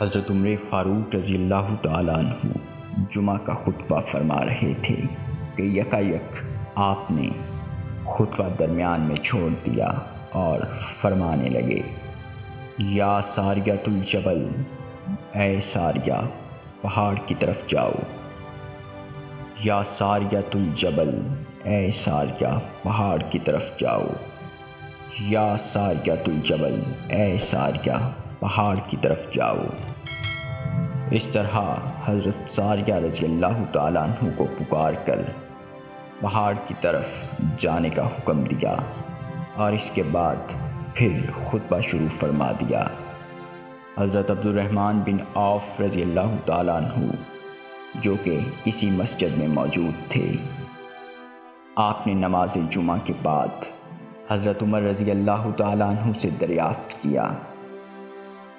حضرت عمر فاروق رضی اللہ تعالیٰ عنہ جمعہ کا خطبہ فرما رہے تھے کہ یکایک آپ نے خطبہ درمیان میں چھوڑ دیا اور فرمانے لگے، یا ساریۃ الجبل، اے ساریہ پہاڑ کی طرف جاؤ، یا ساریۃ الجبل، اے ساریہ پہاڑ کی طرف جاؤ، یا ساریۃ الجبل، اے ساریہ پہاڑ کی طرف جاؤ۔ اس طرح حضرت ساریہ رضی اللہ تعالیٰ عنہ کو پکار کر پہاڑ کی طرف جانے کا حکم دیا اور اس کے بعد پھر خطبہ شروع فرما دیا۔ حضرت عبد الرحمن بن عوف رضی اللہ تعالیٰ عنہ جو کہ اسی مسجد میں موجود تھے، آپ نے نماز جمعہ کے بعد حضرت عمر رضی اللہ تعالیٰ عنہ سے دریافت کیا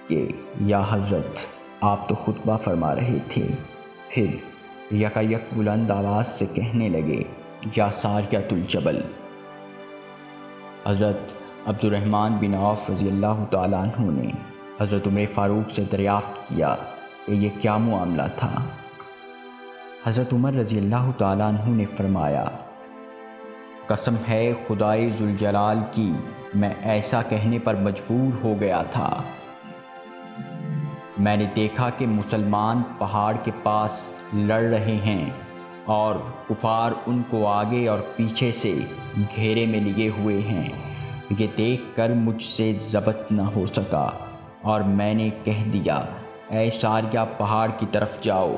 کہ یا حضرت، آپ تو خطبہ فرما رہے تھے، پھر یکایک بلند آواز سے کہنے لگے، یا ساریۃ الجبل۔ حضرت عبد الرحمن بن عوف رضی اللہ تعالیٰ عنہ نے حضرت عمر فاروق سے دریافت کیا کہ یہ کیا معاملہ تھا۔ حضرت عمر رضی اللہ تعالیٰ عنہ نے فرمایا، قسم ہے خدائے ذوالجلال کی، میں ایسا کہنے پر مجبور ہو گیا تھا۔ میں نے دیکھا کہ مسلمان پہاڑ کے پاس لڑ رہے ہیں اور کفار ان کو آگے اور پیچھے سے گھیرے میں لیے ہوئے ہیں۔ یہ دیکھ کر مجھ سے ضبط نہ ہو سکا اور میں نے کہہ دیا، اے ساریہ پہاڑ کی طرف جاؤ۔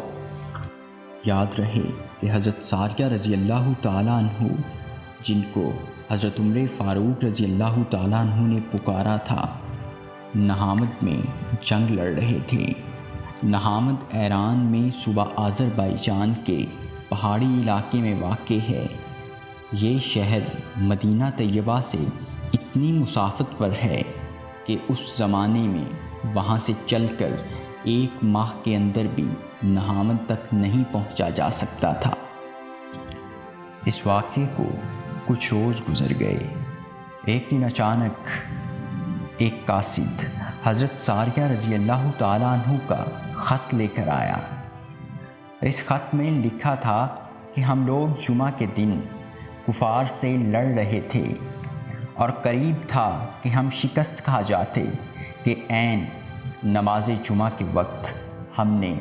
یاد رہے کہ حضرت ساریہ رضی اللہ تعالیٰ عنہ، جن کو حضرت عمر فاروق رضی اللہ تعالیٰ عنہ نے پکارا تھا، نہامد میں جنگ لڑ رہے تھے۔ نہامد ایران میں صوبہ آذربائیجان کے پہاڑی علاقے میں واقع ہے۔ یہ شہر مدینہ طیبہ سے اتنی مسافت پر ہے کہ اس زمانے میں وہاں سے چل کر 1 ماہ کے اندر بھی نہامد تک نہیں پہنچا جا سکتا تھا۔ اس واقعے کو کچھ روز گزر گئے۔ ایک دن اچانک ایک قاصد حضرت ساریہ رضی اللہ تعالیٰ عنہ کا خط لے کر آیا۔ اس خط میں لکھا تھا کہ ہم لوگ جمعہ کے دن کفار سے لڑ رہے تھے اور قریب تھا کہ ہم شکست کھا جاتے کہ عین نماز جمعہ کے وقت ہم نے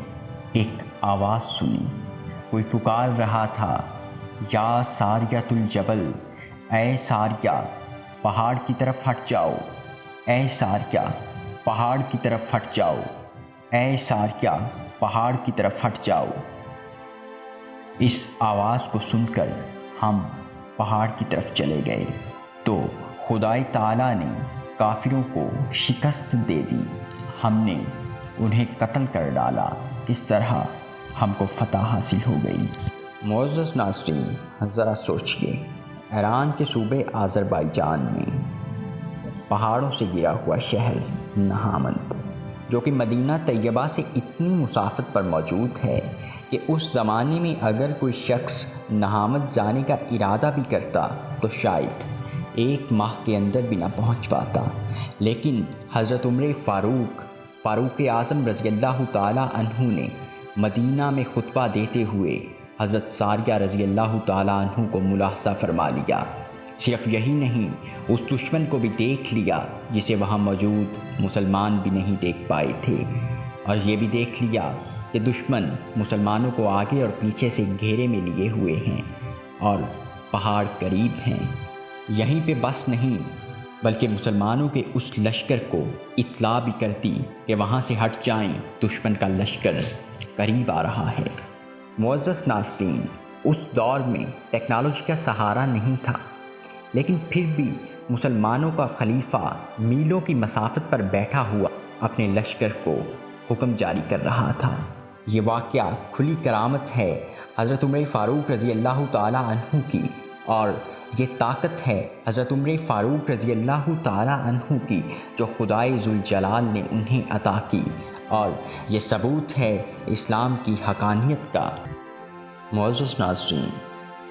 ایک آواز سنی۔ کوئی پکار رہا تھا، یا ساریۃ الجبل، اے ساریہ پہاڑ کی طرف ہٹ جاؤ، اے ساریہ پہاڑ کی طرف ہٹ جاؤ، اے ساریہ پہاڑ کی طرف ہٹ جاؤ۔ اس آواز کو سن کر ہم پہاڑ کی طرف چلے گئے تو خدائے تعالیٰ نے کافروں کو شکست دے دی، ہم نے انہیں قتل کر ڈالا۔ اس طرح ہم کو فتح حاصل ہو گئی۔ معزز ناظرین، ذرا سوچئے، ایران کے صوبے آذربائیجان میں پہاڑوں سے گرا ہوا شہر نہامد، جو کہ مدینہ طیبہ سے اتنی مسافت پر موجود ہے کہ اس زمانے میں اگر کوئی شخص نہامد جانے کا ارادہ بھی کرتا تو شاید 1 ماہ کے اندر بھی نہ پہنچ پاتا، لیکن حضرت عمر فاروق اعظم رضی اللہ تعالیٰ عنہ نے مدینہ میں خطبہ دیتے ہوئے حضرت ساریہ رضی اللہ تعالیٰ عنہ کو ملاحظہ فرما لیا۔ صرف یہی نہیں، اس دشمن کو بھی دیکھ لیا جسے وہاں موجود مسلمان بھی نہیں دیکھ پائے تھے، اور یہ بھی دیکھ لیا کہ دشمن مسلمانوں کو آگے اور پیچھے سے گھیرے میں لیے ہوئے ہیں اور پہاڑ قریب ہیں۔ یہیں پہ بس نہیں، بلکہ مسلمانوں کے اس لشکر کو اطلاع بھی کر دی کہ وہاں سے ہٹ جائیں، دشمن کا لشکر قریب آ رہا ہے۔ معزز ناظرین، اس دور میں ٹیکنالوجی کا سہارا نہیں تھا، لیکن پھر بھی مسلمانوں کا خلیفہ میلوں کی مسافت پر بیٹھا ہوا اپنے لشکر کو حکم جاری کر رہا تھا۔ یہ واقعہ کھلی کرامت ہے حضرت عمر فاروق رضی اللہ تعالیٰ عنہ کی، اور یہ طاقت ہے حضرت عمر فاروق رضی اللہ تعالیٰ عنہ کی جو خدائے ذوالجلال نے انہیں عطا کی، اور یہ ثبوت ہے اسلام کی حقانیت کا۔ معزز ناظرین،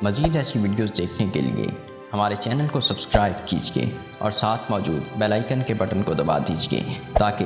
مزید ایسی ویڈیوز دیکھنے کے لیے ہمارے چینل کو سبسکرائب کیجیے اور ساتھ موجود بیل آئیکن کے بٹن کو دبا دیجیے تاکہ